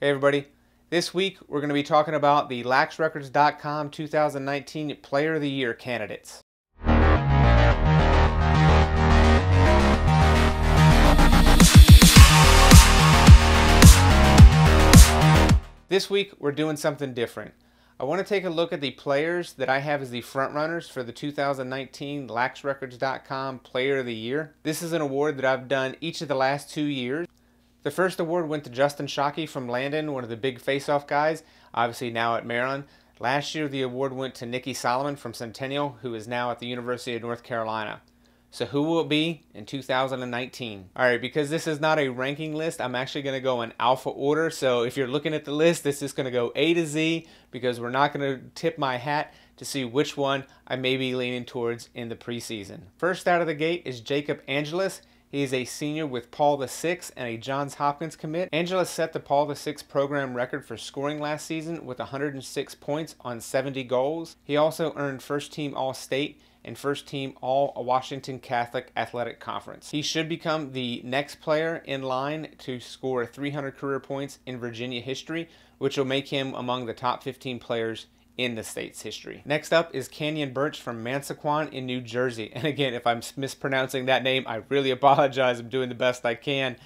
Hey everybody, this week we're going to be talking about the LaxRecords.com 2019 Player of the Year candidates. This week we're doing something different. I want to take a look at the players that I have as the frontrunners for the 2019 LaxRecords.com Player of the Year. This is an award that I've done each of the last 2 years. The first award went to Justin Shockey from Landon, one of the big face-off guys, obviously now at Maryland. Last year the award went to Nicky Solomon from Centennial, who is now at the University of North Carolina. So who will it be in 2019? Alright, because this is not a ranking list, I'm actually going to go in alpha order. So if you're looking at the list, this is going to go A to Z, because we're not going to tip my hat to see which one I may be leaning towards in the preseason. First out of the gate is Jacob Angelus. He is a senior with Paul VI and a Johns Hopkins commit. Angelus set the Paul VI program record for scoring last season with 106 points on 70 goals. He also earned first team All-State and first team All-Washington Catholic Athletic Conference. He should become the next player in line to score 300 career points in Virginia history, which will make him among the top 15 players in the state's history. Next up is Canyon Birch from Mansequan in New Jersey. And again, if I'm mispronouncing that name, I really apologize. I'm doing the best I can.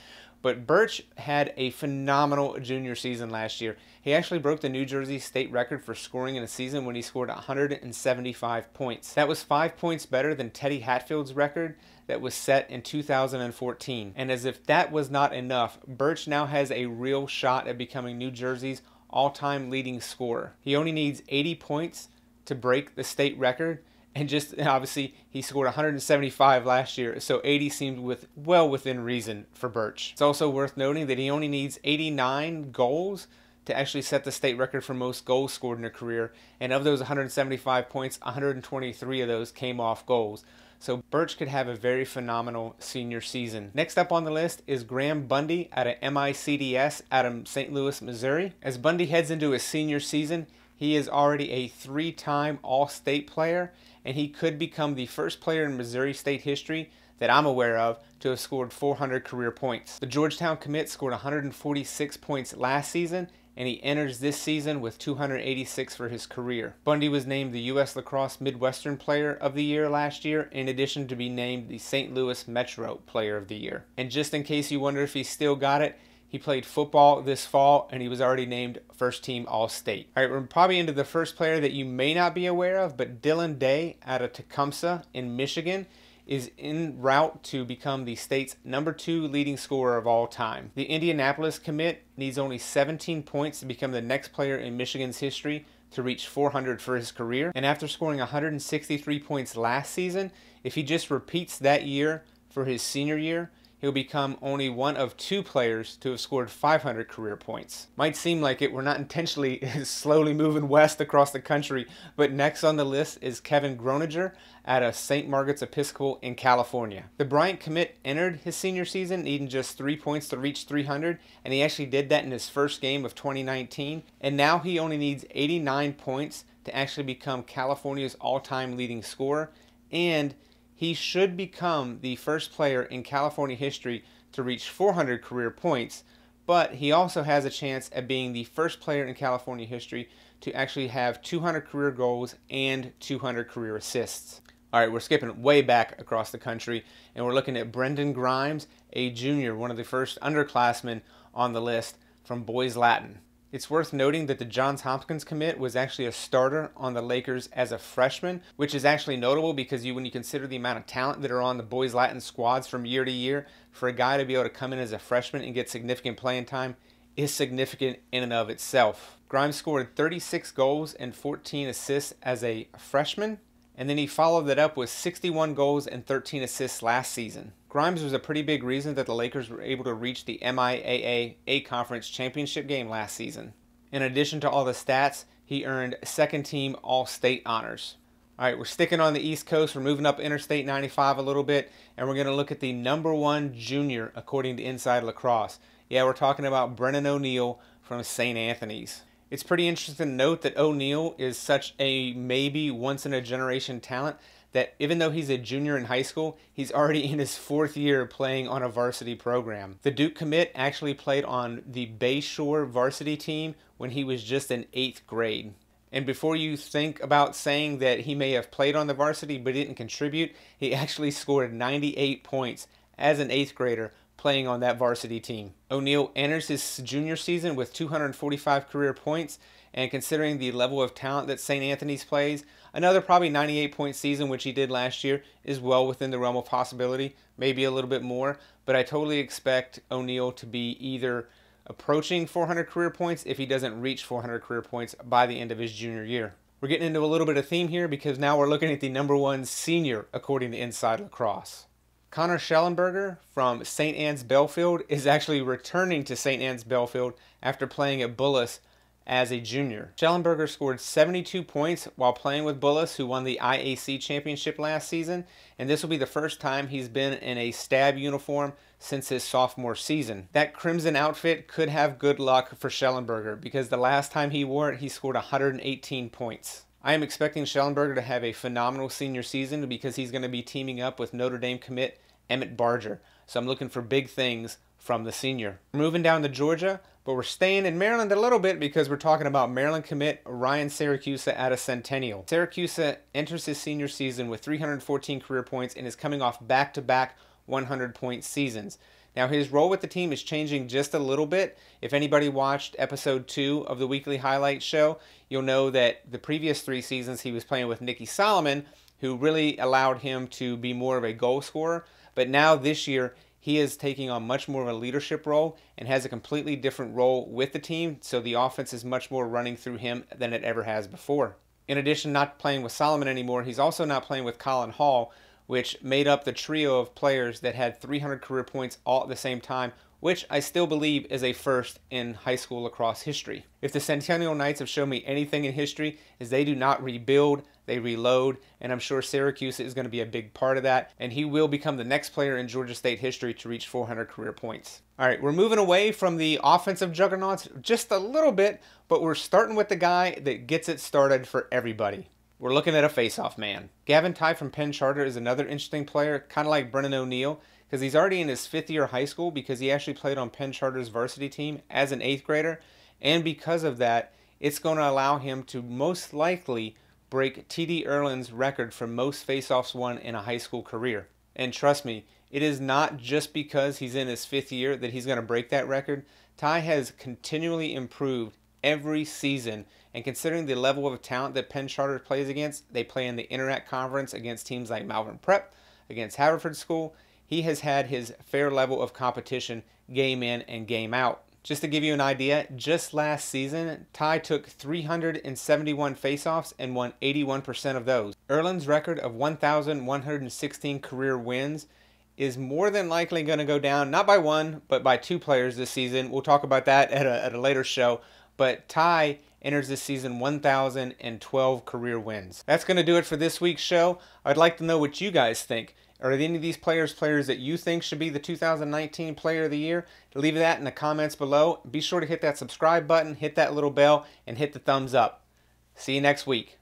But Birch had a phenomenal junior season last year. He actually broke the New Jersey state record for scoring in a season when he scored 175 points. That was 5 points better than Teddy Hatfield's record that was set in 2014. And as if that was not enough, Birch now has a real shot at becoming New Jersey's all-time leading scorer. He only needs 80 points to break the state record, and just obviously he scored 175 last year, so 80 seemed well within reason for Birch. It's also worth noting that he only needs 89 goals to actually set the state record for most goals scored in a career, and of those 175 points, 123 of those came off goals. So Birch could have a very phenomenal senior season. Next up on the list is Graham Bundy out of MICDS out of St. Louis, Missouri. As Bundy heads into his senior season, he is already a 3-time All-State player, and he could become the first player in Missouri State history that I'm aware of to have scored 400 career points. The Georgetown commit scored 146 points last season, and he enters this season with 286 for his career. Bundy was named the U.S. Lacrosse Midwestern Player of the Year last year, in addition to being named the St. Louis Metro Player of the Year. And just in case you wonder if he still got it, he played football this fall, and he was already named first team All-State. All right, we're probably into the first player that you may not be aware of, but Dylan Day out of Tecumseh in Michigan is en route to become the state's #2 leading scorer of all time. The Indianapolis commit needs only 17 points to become the next player in Michigan's history to reach 400 for his career. And after scoring 163 points last season, if he just repeats that year for his senior year, he'll become only one of 2 players to have scored 500 career points. Might seem like it, we're not intentionally slowly moving west across the country, but next on the list is Kevin Groaning Er out of St. Margaret's Episcopal in California. The Bryant commit entered his senior season needing just 3 points to reach 300, and he actually did that in his first game of 2019, and now he only needs 89 points to actually become California's all-time leading scorer, and he should become the first player in California history to reach 400 career points, but he also has a chance at being the first player in California history to actually have 200 career goals and 200 career assists. All right, we're skipping way back across the country, and we're looking at Brendan Grimes, a junior, one of the first underclassmen on the list from Boys Latin. It's worth noting that the Johns Hopkins commit was actually a starter on the Lakers as a freshman, which is actually notable because when you consider the amount of talent that are on the Boys Latin squads from year to year, for a guy to be able to come in as a freshman and get significant playing time is significant in and of itself. Grimes scored 36 goals and 14 assists as a freshman, and then he followed that up with 61 goals and 13 assists last season. Grimes was a pretty big reason that the Lakers were able to reach the MIAA A-Conference Championship game last season. In addition to all the stats, he earned second team All-State honors. All right, we're sticking on the East Coast. We're moving up Interstate 95 a little bit, and we're going to look at the #1 junior according to Inside Lacrosse. Yeah, we're talking about Brennan O'Neill from St. Anthony's. It's pretty interesting to note that O'Neill is such a maybe once-in-a-generation talent that even though he's a junior in high school, he's already in his 4th year playing on a varsity program. The Duke commit actually played on the Bayshore varsity team when he was just in 8th grade. And before you think about saying that he may have played on the varsity but didn't contribute, he actually scored 98 points as an 8th grader playing on that varsity team. O'Neill enters his junior season with 245 career points, and considering the level of talent that St. Anthony's plays, another probably 98-point season, which he did last year, is well within the realm of possibility, maybe a little bit more, but I totally expect O'Neill to be either approaching 400 career points if he doesn't reach 400 career points by the end of his junior year. We're getting into a little bit of theme here because now we're looking at the #1 senior according to Inside Lacrosse. Connor Schellenberger from St. Anne's Belfield is actually returning to St. Anne's Belfield after playing at Bullis as a junior. Schellenberger scored 72 points while playing with Bullis, who won the IAC championship last season, and this will be the first time he's been in a stab uniform since his sophomore season. That crimson outfit could have good luck for Schellenberger because the last time he wore it, he scored 118 points. I am expecting Schellenberger to have a phenomenal senior season because he's going to be teaming up with Notre Dame commit Emmett Barger, so I'm looking for big things from the senior. We're moving down to Georgia, but we're staying in Maryland a little bit because we're talking about Maryland commit Orion Siracusa out of Centennial. Siracusa enters his senior season with 314 career points and is coming off back-to-back 100-point seasons. Now his role with the team is changing just a little bit. If anybody watched episode 2 of the weekly highlights show, you'll know that the previous 3 seasons he was playing with Nicky Solomon, who really allowed him to be more of a goal scorer. But now this year, he is taking on much more of a leadership role and has a completely different role with the team, so the offense is much more running through him than it ever has before. In addition, not playing with Solomon anymore, he's also not playing with Colin Hall, which made up the trio of players that had 300 career points all at the same time, which I still believe is a first in high school lacrosse history. If the Centennial Knights have shown me anything in history, is they do not rebuild, they reload, and I'm sure Siracusa is going to be a big part of that, and he will become the next player in Georgia State history to reach 400 career points. All right, we're moving away from the offensive juggernauts just a little bit, but we're starting with the guy that gets it started for everybody. We're looking at a face-off man. Gavin Tai from Penn Charter is another interesting player, kind of like Brennan O'Neill, because he's already in his 5th year of high school because he actually played on Penn Charter's varsity team as an 8th grader, and because of that, it's going to allow him to most likely break T.D. Erlin's record for most face-offs won in a high school career. And trust me, it is not just because he's in his 5th year that he's going to break that record. Tai has continually improved every season, and considering the level of talent that Penn Charter plays against, they play in the Interact Conference against teams like Malvern Prep, against Haverford School, he has had his fair level of competition game in and game out. Just to give you an idea, just last season, Tai took 371 faceoffs and won 81% of those. Erlin's record of 1,116 career wins is more than likely going to go down, not by one, but by 2 players this season. We'll talk about that at a later show. But Tai enters this season 1,012 career wins. That's going to do it for this week's show. I'd like to know what you guys think. Are any of these players that you think should be the 2019 Player of the Year? Leave that in the comments below. Be sure to hit that subscribe button, hit that little bell, and hit the thumbs up. See you next week.